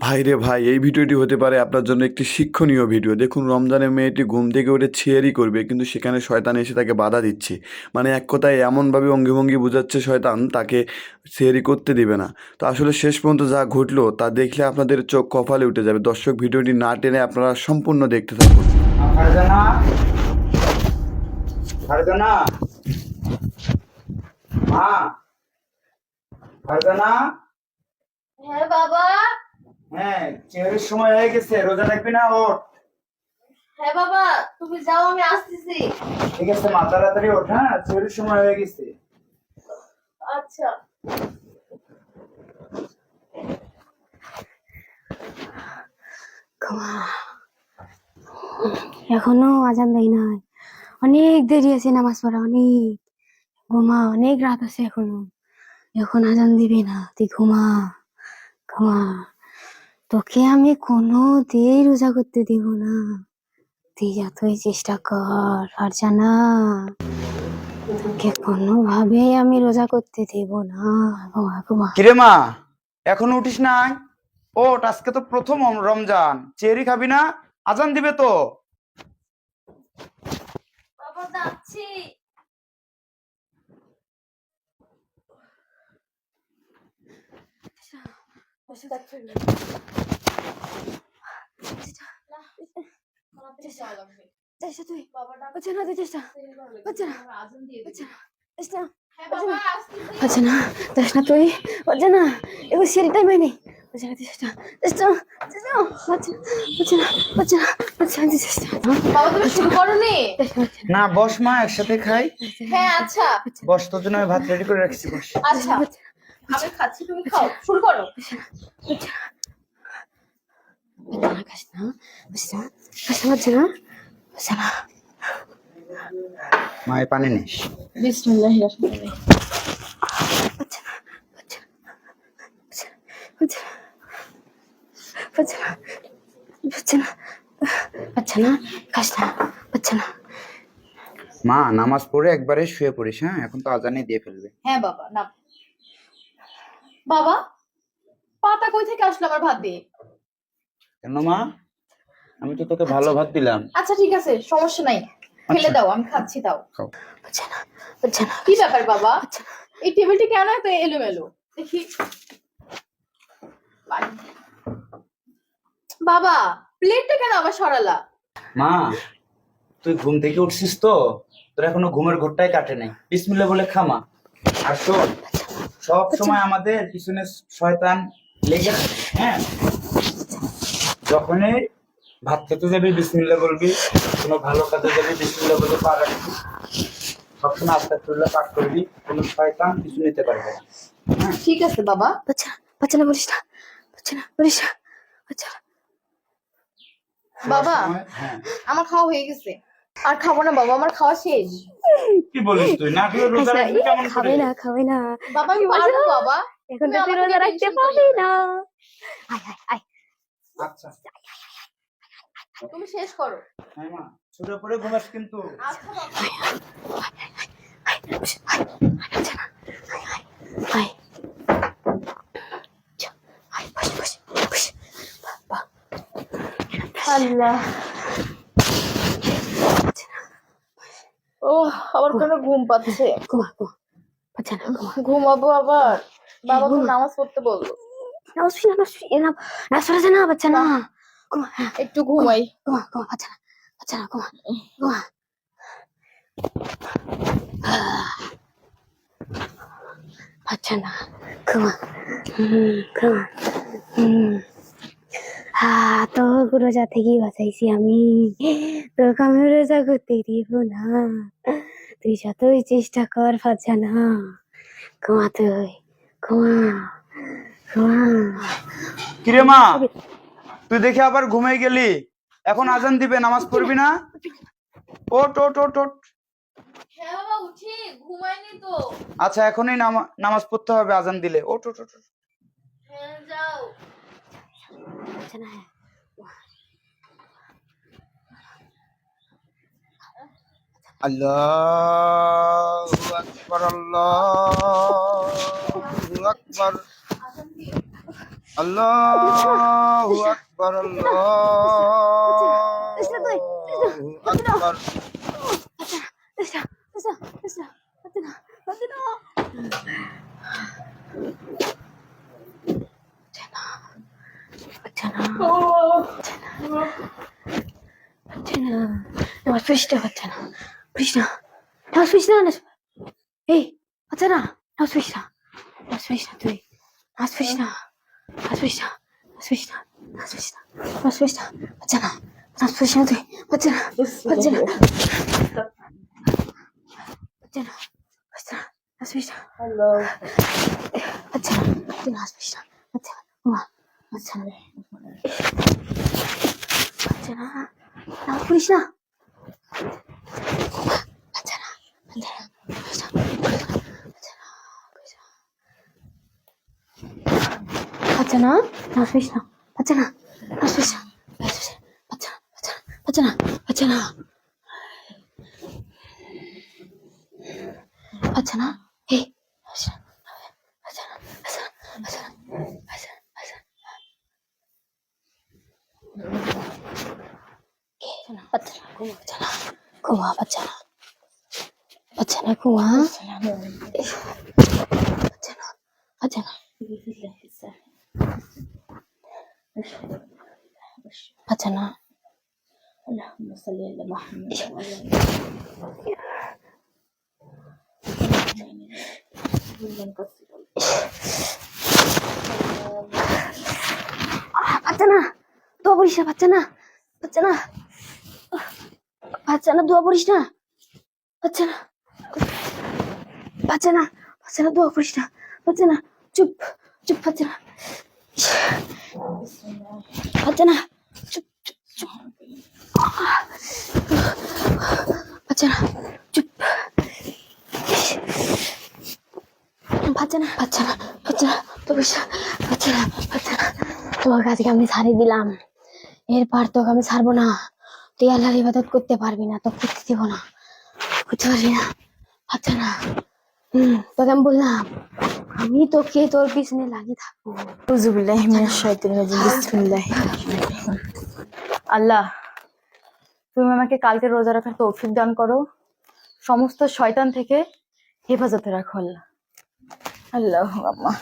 ভাই রে ভাই, এই ভিডিওটি হতে পারে আপনার জন্য একটি শিক্ষণীয় ভিডিও। দেখুন, রমজানের মেয়েটি ঘুম থেকে উঠে ছিয়ারি করবে, কিন্তু সেখানে শয়তান এসে তাকে বাধা দিচ্ছে। মানে এক কথায় এমনভাবে অঙ্গিভঙ্গি বোঝাচ্ছে শয়তান, তাকে ছিয়ারি করতে দিবে না। তো আসলে শেষ পর্যন্ত যা ঘটলো তা দেখলে আপনাদের চোখ কপালে উঠে যাবে। দর্শক, ভিডিওটি না টেনে আপনারা সম্পূর্ণ দেখতে থাকুন। ফারজানা, ফারজানা, মা, ফারজানা। হ্যাঁ বাবা। হ্যাঁ, চেহারের সময় হয়ে গেছে, রোজা রাখবি না? ওঠ। হ্যাঁ বাবা, তুমি যাও, আমি আসতেছি। ঠিক আছে মা, তাড়াতাড়ি ওঠ। হ্যাঁ, চেহারের সময় হয়ে গেছে। আচ্ছা। এখনো আজান দেয় নাই, অনেক দেরি আছে নামাজ পড়া, অনেক। ঘুমা, অনেক রাত আছে এখনো, এখন আজান দিবে না, তুই ঘুমা ঘুমা। তোকে আমি কোনোদিন রোজা করতে দিব না, তুই যতই চেষ্টা কর ফারজানা, তোকে কোনোভাবে আমি রোজা করতে দেব না। ঘুমা ঘুমা। কিরে মা, এখনো উঠিস নাই? ওঠ, আজকে তো প্রথম রমজান, চেহারি খাবি না? আজান দিবে তো। বাবা যাচ্ছি। চেষ্টা তুই বাবাটা হচ্ছে না, তুই চেষ্টা হচ্ছে না, আজান দিয়ে হচ্ছে দিবি। না, চেষ্টা হ্যাঁ বাবা, আসতেছি। হচ্ছে না, যাস না তুই, হচ্ছে না, এবার সেরি টাইম হয়নি, হচ্ছে না, তুই চেষ্টা চেষ্টা চেষ্টা, হচ্ছে না, হচ্ছে না, হচ্ছে না, হচ্ছে না, তুই চেষ্টা। বাবা তুমি শুরু করোনি? না, বস মা, একসাথে খাই। হ্যাঁ আচ্ছা। বস, তোর জন্য আমি ভাত রেডি করে রাখছি, বস। আচ্ছা আমি খাচ্ছি, তুমি খাও, শুরু করো। খাস না, হচ্ছে না, খাস না, হচ্ছে না, হচ্ছে না। মা, এই পানি নিস। বিসমিল্লাহির রহমানির রহিম। হচ্ছে না, হচ্ছে না, হচ্ছে না, হচ্ছে না, হচ্ছে না, হচ্ছে না, খাস না, হচ্ছে না। মা, নামাজ পড়ে একবারে শুয়ে পড়িস। হ্যাঁ, এখন তো আজানই দিয়ে ফেলবে। হ্যাঁ বাবা, না বাবা, পাতা কই থেকে আসলো আমার ভাত দিয়ে? কেন মা? আমি তো তোকে ভালো ভাত দিলাম। আচ্ছা ঠিক আছে, সমস্যা নাই, ফেলে দাও, আমি খাচ্ছি। দাও। খাও। হচ্ছে না, হচ্ছে না, কি ব্যাপার বাবা, হচ্ছে না। এই টেবিলটি কেন এত এলোমেলো দেখি? বাবা, প্লেটটা কেন আবার সরালা? মা, তুই ঘুম থেকে উঠছিস তো, তোর এখনো ঘুমের ঘোরটাই কাটে নাই। বিসমিল্লাহ বলে খামা। আর শোন, সব সময় আমাদের পিছনে শয়তান লেগে থাকে। হ্যাঁ, যখনই ভাত খেতে যাবি বিসমিল্লাহ বলবি, কোনো ভালো কাজে যাবি বিসমিল্লাহ বলে পা রাখবি, সবসময় আস্তাগফিরুল্লাহ পাঠ করবি, কোনো শয়তান কিছু নিতে পারবে না। হ্যাঁ, ঠিক আছে বাবা। হচ্ছে না, হচ্ছে না, বলিস না, হচ্ছে না, বলিস না, হচ্ছে না। বাবা, হ্যাঁ। আমার খাওয়া হয়ে গেছে, আর খাবো না বাবা, আমার খাওয়া শেষ। কি বলিস তুই? না খেলে রোজা রাখবি কেমন করে? খাবে না, খাবে না, বাবা আমি পারবো বাবা, এখন তুমি তো তুই আমাকে রোজা নিয়ে রাখতে টেনশন পারবি করিও না। না। আয় আয় আয়, আচ্ছা। তুমি শেষ করো। হ্যাঁ মা, ছুটে পড়ে ঘুমাস কিন্তু। আচ্ছা বাবা। হচ্ছে না, আয় আয় আয়, আয়, বস বস বস, বাবা, আল্লাহ, ও আবার কোনো ঘুম পাচ্ছে। ঘুমা ঘুমা, হচ্ছে না, ঘুমা। ঘুমাবো আবার? বাবা তো নামাজ পড়তে বললো। নামাজ পড়ি না, নামাজ পড়ি না, নামাজ পড়া না, বাচ্চা না, ঘুমা, হ্যাঁ, একটু ঘুমাই। ঘুমা ঘুমা, হচ্ছে না, হচ্ছে না, ঘুমা ঘুমা। হচ্ছে না, ঘুমা, ঘুমা। তো রোজা থেকেই বাঁচাইছি আমি, তোকে আমি রোজা করতে দিব না, তুই যতই চেষ্টা কর পারছা না। ঘুমা তুই, ঘুমা ঘুমা। কিরে মা, তুই দেখে আবার ঘুমিয়ে গেলি? এখন আজান দিবে, নামাজ পড়বি না? ওঠ ওঠ ওঠ ওঠ। হ্যাঁ বাবা উঠি, ঘুমাইনি তো। আচ্ছা, এখনই নামাজ পড়তে হবে আজান দিলে। ওঠ ওঠ ওঠ। হ্যাঁ যাও। হচ্ছে না, আল্লাহু আকবার, আল্লাহু আকবার, আল্লাহু আল্লাহু আকবার, আল্লাহু আকবার। اللهم صل على محمد وعلى দোয়া পড়িস না, বাচ্চা না, বাচ্চা না, বাচ্চা না, দোয়া পড়িস না, বাচ্চা না, বাচ্চা না, বাচ্চা না, দোয়া পড়িস না, বাচ্চা না, চুপ চুপ, বাচ্চা না, বাচ্চা না, চুপ চুপ চুপ, বাচ্চা না, চুপ, বাচ্চা না, বাচ্চা না, বাচ্চা না, তো বাচ্চা না, বাচ্চা না, তোমার কাছে আমি ছাড়িয়ে দিলাম, এরপর তোকে আমি ছাড়বো না, তুই আল্লাহর ইবাদত করতে পারবি না, তো করতে দিব না, করতে পারবি না, বাচ্চা না, তোকে আমি বললাম আমি তোকে তোর পিছনে লাগিয়ে থাকবো। আউযুবিল্লাহি মিনাশ শাইতানির রাজিম, বিসমিল্লাহির রহমানির রহিম। আল্লাহ, তুমি আমাকে কালকে রোজা রাখার তৌফিক দান করো, সমস্ত শয়তান থেকে হেফাজতে রাখো আল্লাহ। আল্লাহু আম্মা।